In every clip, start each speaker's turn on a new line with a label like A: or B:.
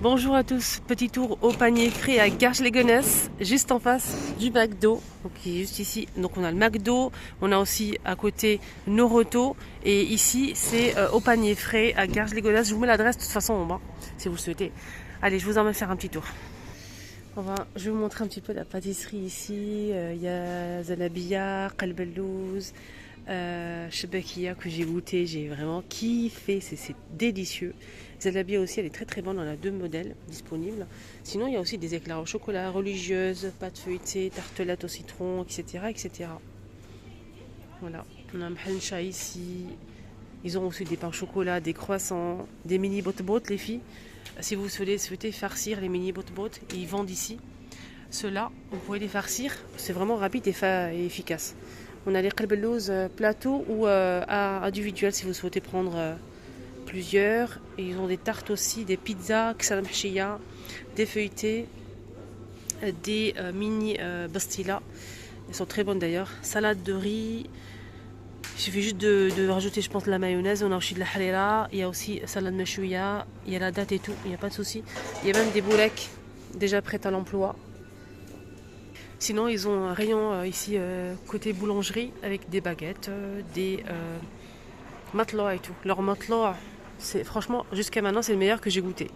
A: Bonjour à tous, petit tour au panier frais à Garges-les-Gonesse, juste en face du McDo, donc qui est juste ici. Donc on a le McDo, on a aussi à côté Noroto, et ici c'est au panier frais à Garges-les-Gonesse. Je vous mets l'adresse de toute façon en bas, si vous le souhaitez. Allez, je vous emmène faire un petit tour. Je vais vous montrer un petit peu la pâtisserie ici. Il y a Zalabia, Qalbellouz, Chebekia que j'ai goûté, j'ai vraiment kiffé, c'est délicieux. Zalabia aussi, elle est très très bonne, on a deux modèles disponibles. Sinon, il y a aussi des éclairs au chocolat, religieuses, pâtes feuilletées, tartelettes au citron, etc. etc. Voilà, on a Mhencha ici. Ils ont aussi des pains au chocolat, des croissants, des mini bot-bot, les filles. Si vous souhaitez farcir les mini bot-bot, ils vendent ici. Ceux-là, vous pouvez les farcir, c'est vraiment rapide et efficace. On a les qalbellouz plateau ou individuel si vous souhaitez prendre plusieurs. Et ils ont des tartes aussi, des pizzas, ksalam hchia, des feuilletés, des mini bastila. Elles sont très bonnes d'ailleurs. Salade de riz. Il suffit juste de rajouter, je pense, de la mayonnaise. On a aussi de la harira. Il y a aussi salade meshouya. Il y a la date et tout. Il n'y a pas de souci. Il y a même des bouleks déjà prêtes à l'emploi. Sinon, ils ont un rayon ici côté boulangerie avec des baguettes, des matelas et tout. Leur matelas, c'est franchement, jusqu'à maintenant, c'est le meilleur que j'ai goûté.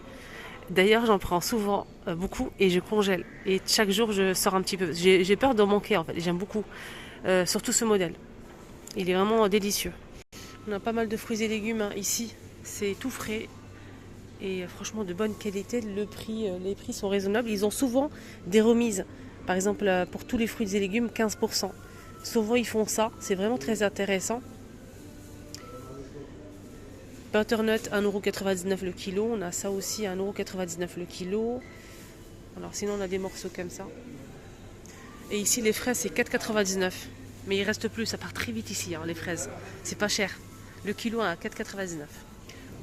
A: D'ailleurs, j'en prends souvent beaucoup et je congèle. Et chaque jour, je sors un petit peu. J'ai peur d'en manquer en fait. J'aime beaucoup, surtout ce modèle. Il est vraiment délicieux. On a pas mal de fruits et légumes hein, ici. C'est tout frais et franchement de bonne qualité. Les prix sont raisonnables. Ils ont souvent des remises. Par exemple, pour tous les fruits et légumes, 15%. Souvent, ils font ça. C'est vraiment très intéressant. Butternut, 1,99€ le kilo. On a ça aussi, 1,99€ le kilo. Alors, sinon, on a des morceaux comme ça. Et ici, les fraises, c'est 4,99€. Mais il reste plus. Ça part très vite ici, hein, les fraises. C'est pas cher. Le kilo à 4,99€.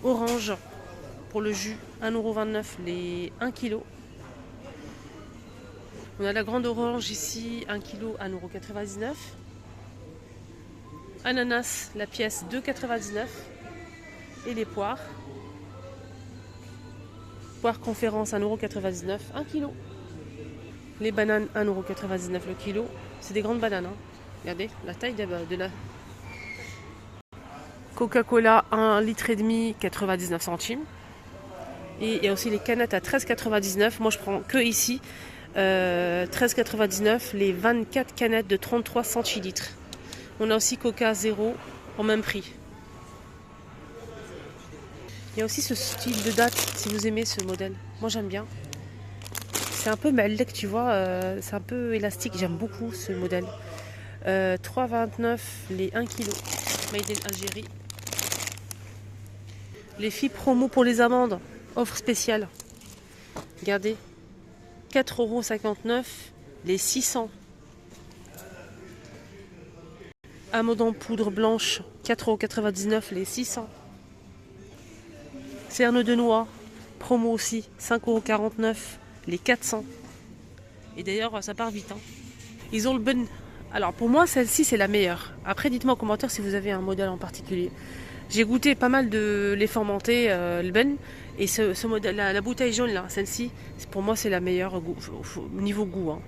A: Orange, pour le jus, 1,29€ les 1 kg. On a la grande orange ici, 1 kg, 1,99€. Ananas, la pièce, 2,99€. Et les poires. Poire conférence, 1,99€, 1 kg. Les bananes, 1,99€ le kilo. C'est des grandes bananes. Hein. Regardez la taille de la... Coca-Cola, 1,5 litre, 99 centimes. Et il y a aussi les canettes à 13,99€. Moi, je prends que ici. 13,99€ les 24 canettes de 33 centilitres. On a aussi Coca Zéro au même prix. Il y a aussi ce style de date si vous aimez ce modèle. Moi j'aime bien. C'est un peu maldek, tu vois, c'est un peu élastique. J'aime beaucoup ce modèle. 3,29€ les 1 kg. Made in Algérie. Les filles promo pour les amandes. Offre spéciale. Regardez. 4,59€ les 600. Amandes en poudre blanche, 4,99€ les 600. Cerne de noix, promo aussi, 5,49€ les 400. Et d'ailleurs, ça part vite. Hein. Ils ont le ben. Alors pour moi, celle-ci, c'est la meilleure. Après, dites-moi en commentaire si vous avez un modèle en particulier. J'ai goûté pas mal de lait fermenté, le ben. Et ce modèle, la bouteille jaune là, celle-ci, pour moi c'est la meilleure niveau goût. Hein.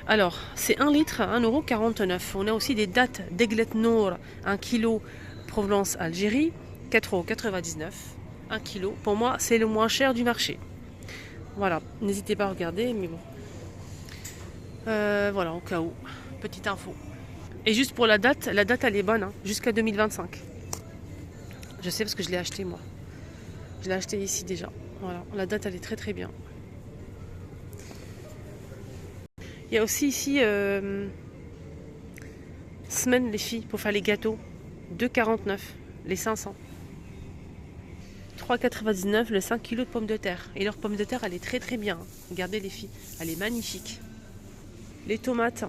A: Alors, c'est 1 litre, 1,49€. On a aussi des dattes d'Eglet Nour, 1 kg, Provenance Algérie, 4,99€. 1 kg. Pour moi, c'est le moins cher du marché. Voilà, n'hésitez pas à regarder, mais bon. Voilà, au cas où. Petite info. Et juste pour la date elle est bonne, hein, jusqu'à 2025. Je sais parce que je l'ai acheté moi. Je l'ai acheté ici déjà. Voilà, la date elle est très très bien. Il y a aussi ici semaine les filles pour faire les gâteaux. 2,49€ les 500. 3,99€ le 5 kg de pommes de terre. Et leur pomme de terre elle est très très bien. Regardez les filles, elle est magnifique. Les tomates.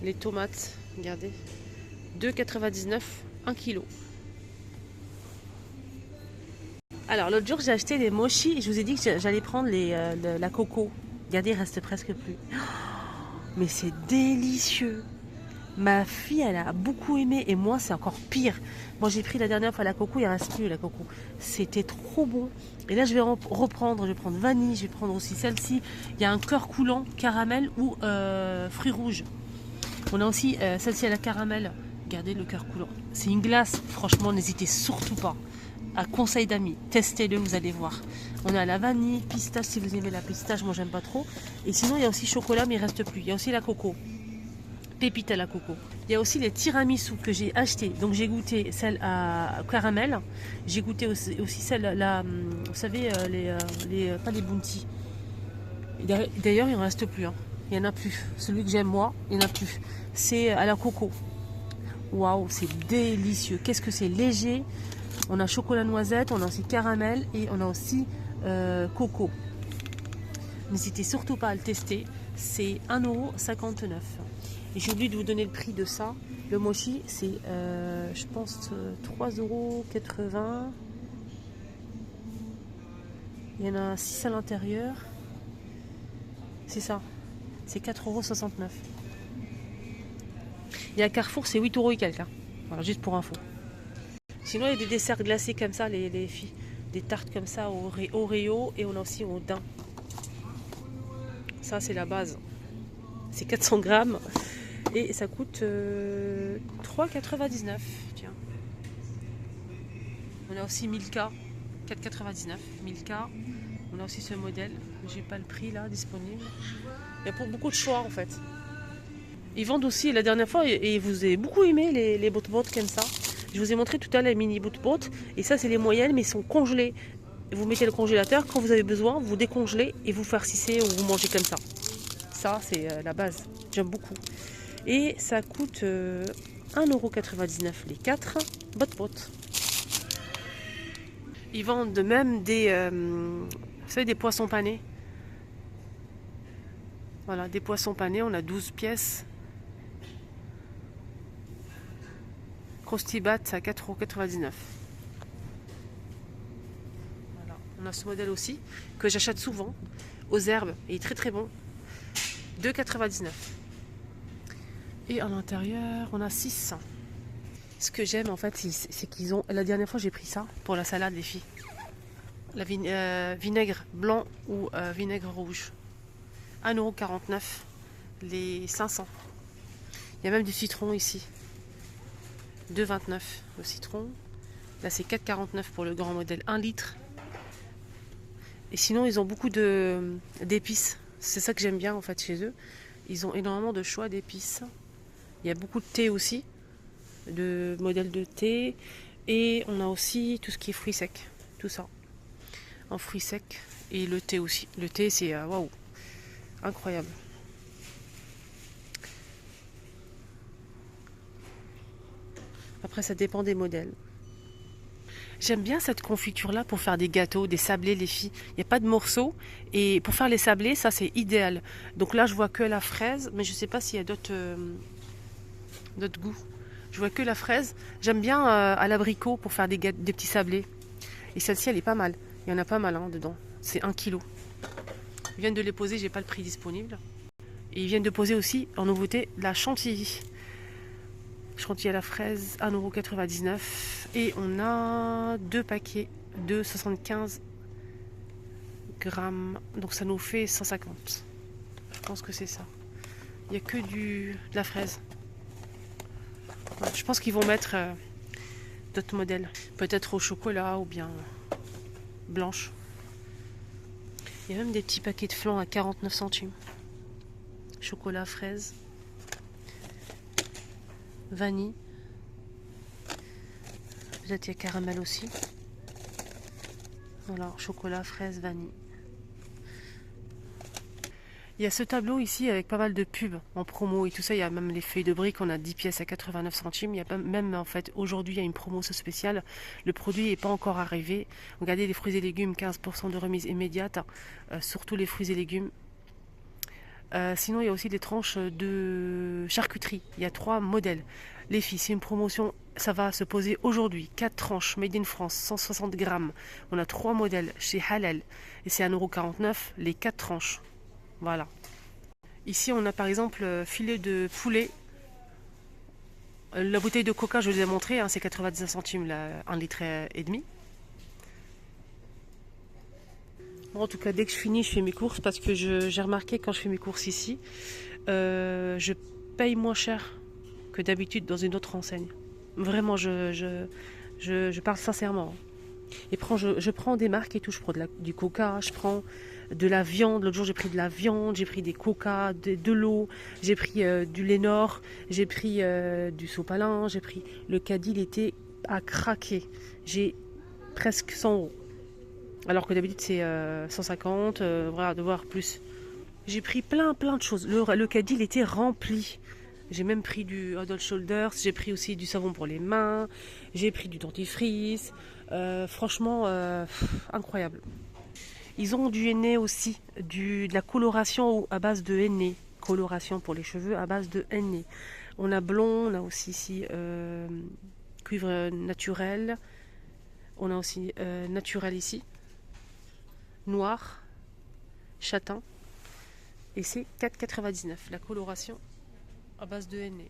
A: Les tomates, regardez. 2,99€, 1 kg. Alors l'autre jour j'ai acheté les mochis et je vous ai dit que j'allais prendre la coco. Regardez, il reste presque plus. Mais c'est délicieux. Ma fille, elle a beaucoup aimé et moi, c'est encore pire. Moi, j'ai pris la dernière fois la coco, il ne reste plus la coco. C'était trop bon. Et là, je vais reprendre. Je vais prendre vanille, je vais prendre aussi celle-ci. Il y a un cœur coulant, caramel ou fruits rouges. On a aussi celle-ci à la caramel. Regardez le cœur coulant. C'est une glace. Franchement, n'hésitez surtout pas. À conseil d'amis, testez-le, vous allez voir. On a la vanille, pistache si vous aimez la pistache, moi j'aime pas trop. Et sinon, il y a aussi chocolat, mais il reste plus. Il y a aussi la coco. Pépite à la coco. Il y a aussi les tiramisu que j'ai acheté. Donc j'ai goûté celle à caramel. J'ai goûté aussi celle là, vous savez, pas les bounty. D'ailleurs, il en reste plus. Hein. Il n'y en a plus. Celui que j'aime moi, il n'y en a plus. C'est à la coco. Waouh, c'est délicieux. Qu'est-ce que c'est léger. On a chocolat noisette, on a aussi caramel et on a aussi coco. N'hésitez surtout pas à le tester. C'est 1,59 €. Et j'ai oublié de vous donner le prix de ça. Le mochi, c'est, je pense, 3,80 €. Il y en a 6 à l'intérieur. C'est ça. C'est 4,69 €. Et à Carrefour, c'est 8 € et quelques. Hein. Voilà, juste pour info. Sinon, il y a des desserts glacés comme ça, les filles. Des tartes comme ça au Oreo et on a aussi au daim. Ça, c'est la base. C'est 400 grammes. Et ça coûte 3,99 €. Tiens. On a aussi Milka, 4,99 €. Milka. On a aussi ce modèle. J'ai pas le prix là disponible. Il y a pour beaucoup de choix en fait. Ils vendent aussi la dernière fois et vous avez beaucoup aimé les bot-bot comme ça. Je vous ai montré tout à l'heure les mini bot-bot. Et ça c'est les moyennes mais ils sont congelés. Vous mettez le congélateur quand vous avez besoin, vous décongelez et vous farcissez ou vous mangez comme ça. Ça c'est la base. J'aime beaucoup. Et ça coûte 1,99 € les 4 bot-bot. Ils vendent même des, vous savez, des poissons panés. Voilà, des poissons panés, on a 12 pièces. Crostibat à 4,99 €. Voilà. On a ce modèle aussi, que j'achète souvent, aux herbes, et il est très très bon. 2,99 €. Et à l'intérieur, on a 6. Ce que j'aime en fait, c'est qu'ils ont... La dernière fois, j'ai pris ça pour la salade, les filles. La vinaigre blanc ou vinaigre rouge. 1,49 € les 500. Il y a même du citron ici. 2,29 € le citron. Là, c'est 4,49 € pour le grand modèle 1 litre. Et sinon, ils ont beaucoup d'épices. C'est ça que j'aime bien en fait chez eux. Ils ont énormément de choix d'épices. Il y a beaucoup de thé aussi, de modèles de thé. Et on a aussi tout ce qui est fruits secs. Tout ça. En fruits secs. Et le thé aussi. Le thé, c'est waouh, incroyable. Après, ça dépend des modèles. J'aime bien cette confiture-là pour faire des gâteaux, des sablés, les filles. Il n'y a pas de morceaux. Et pour faire les sablés, ça, c'est idéal. Donc là, je vois que la fraise, mais je ne sais pas s'il y a d'autres goûts. Je vois que la fraise. J'aime bien à l'abricot pour faire des petits sablés. Et celle-ci, elle est pas mal. Il y en a pas mal hein, dedans. C'est 1 kg. Ils viennent de les poser, j'ai pas le prix disponible. Et ils viennent de poser aussi, en nouveauté, la chantilly. Chantilly à la fraise, 1,99 €. Et on a 2 paquets de 75 grammes. Donc ça nous fait 150. Je pense que c'est ça. Il n'y a que de la fraise. Ouais, je pense qu'ils vont mettre d'autres modèles. Peut-être au chocolat ou bien blanche. Il y a même des petits paquets de flan à 49 centimes. Chocolat, fraise. Vanille. Peut-être il y a caramel aussi. Voilà, chocolat, fraise, vanille. Il y a ce tableau ici avec pas mal de pubs en promo et tout ça. Il y a même les feuilles de briques, on a 10 pièces à 89 centimes. Il y a même en fait aujourd'hui il y a une promo spéciale. Le produit n'est pas encore arrivé. Regardez les fruits et légumes, 15% de remise immédiate, surtout les fruits et légumes. Sinon il y a aussi des tranches de charcuterie. Il y a 3 modèles. Les filles, c'est une promotion, ça va se poser aujourd'hui. 4 tranches made in France, 160 grammes. On a 3 modèles chez Halal et c'est 1,49 € les 4 tranches. Voilà. Ici, on a par exemple filet de poulet La bouteille de coca, je vous ai montré, hein, c'est 99 centimes, là, 1 litre et demi. Bon, en tout cas, dès que je finis, je fais mes courses parce que j'ai remarqué quand je fais mes courses ici, je paye moins cher que d'habitude dans une autre enseigne. Vraiment, je parle sincèrement. Et je prends des marques et tout. Je prends du coca, je prends de la viande. L'autre jour, j'ai pris de la viande, j'ai pris des coca, de l'eau, j'ai pris du Lénore, j'ai pris du sopalin, j'ai pris. Le caddie, il était à craquer. J'ai presque 100 euros. Alors que d'habitude, c'est 150, voilà, de voir plus. J'ai pris plein de choses. Le caddie, il était rempli. J'ai même pris du Head & Shoulders, j'ai pris aussi du savon pour les mains, j'ai pris du dentifrice. Franchement, incroyable. Ils ont du henné aussi, de la coloration à base de henné. Coloration pour les cheveux à base de henné. On a blond, on a aussi ici cuivre naturel. On a aussi naturel ici. Noir, châtain. Et c'est 4,99 la coloration à base de henné.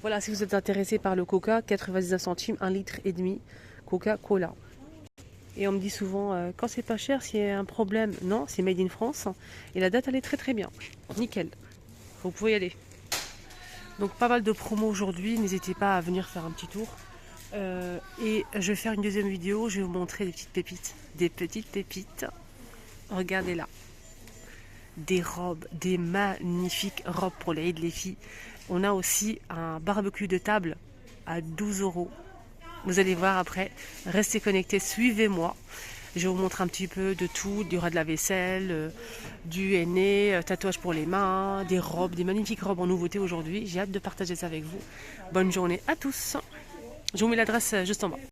A: Voilà, si vous êtes intéressé par le coca, 99 centimes, 1 litre et demi, Coca-Cola. Et on me dit souvent, quand c'est pas cher, s'il y a un problème, non, c'est made in France. Et la date, elle est très bien. Nickel. Vous pouvez y aller. Donc pas mal de promos aujourd'hui, n'hésitez pas à venir faire un petit tour. Et je vais faire une deuxième vidéo, je vais vous montrer des petites pépites. Des petites pépites. Regardez là. Des robes, des magnifiques robes pour les filles. On a aussi un barbecue de table à 12 euros. Vous allez voir après. Restez connectés, suivez-moi. Je vous montre un petit peu de tout. Il y aura de la vaisselle, du henné, tatouage pour les mains, des robes, des magnifiques robes en nouveauté aujourd'hui. J'ai hâte de partager ça avec vous. Bonne journée à tous. Je vous mets l'adresse juste en bas.